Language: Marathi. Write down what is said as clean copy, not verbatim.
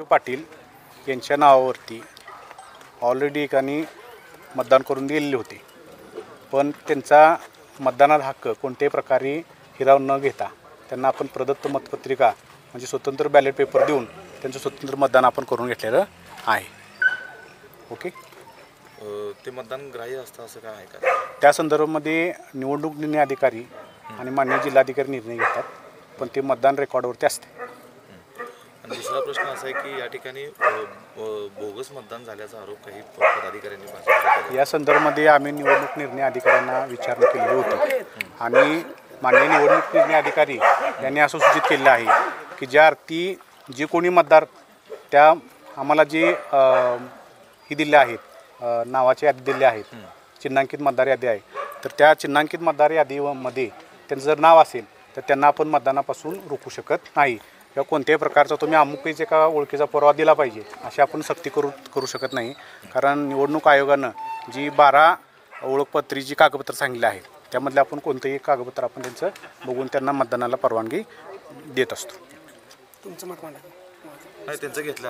पाटील यांच्या नावावरती ऑलरेडी एकाने मतदान करून दिलेले होते, पण त्यांचा मतदानाचा हक्क कोणत्याही प्रकारे हिरावून न घेता त्यांना आपण प्रदत्त मतपत्रिका म्हणजे स्वतंत्र बॅलेट पेपर देऊन त्यांचं स्वतंत्र मतदान आपण करून घेतलेलं आहे. ओके, ते मतदान ग्राह्य असतं असं काय आहे का? त्या संदर्भामध्ये निवडणूक निर्णय अधिकारी आणि माननीय जिल्हाधिकारी निर्णय घेतात, पण ते मतदान रेकॉर्डवरती असते. आणि दुसरा प्रश्न असा आहे की या ठिकाणी बोगस मतदान झाल्याचा आरोप काही पदाधिकाऱ्यांनी केला. या संदर्भामध्ये आम्ही निवडणूक निर्णय अधिकाऱ्यांना विचारणा केलेली होती आणि माननीय निवडणूक निर्णय अधिकारी यांनी असं सूचित केलेलं आहे की ज्या अर्थी जे कोणी मतदार त्या आम्हाला जे ही दिले आहेत, नावाची यादी दिली आहेत, चिन्हांकित मतदार यादी आहे, तर त्या चिन्हांकित मतदार यादीमध्ये त्यांचं जर नाव असेल तर त्यांना आपण मतदानापासून रोखू शकत नाही किंवा कोणत्याही प्रकारचा तुम्ही अमुकच एका ओळखीचा पुरावा दिला पाहिजे अशी आपण सक्ती करू शकत नाही. कारण निवडणूक आयोगानं जी 12 ओळखपत्रीची कागदपत्र सांगितली आहेत त्यामधले आपण कोणतंही कागदपत्र आपण त्यांचं बघून त्यांना मतदानाला परवानगी देत असतो. तुमचं मत मांडा. नाही, त्यांचं घेतलं.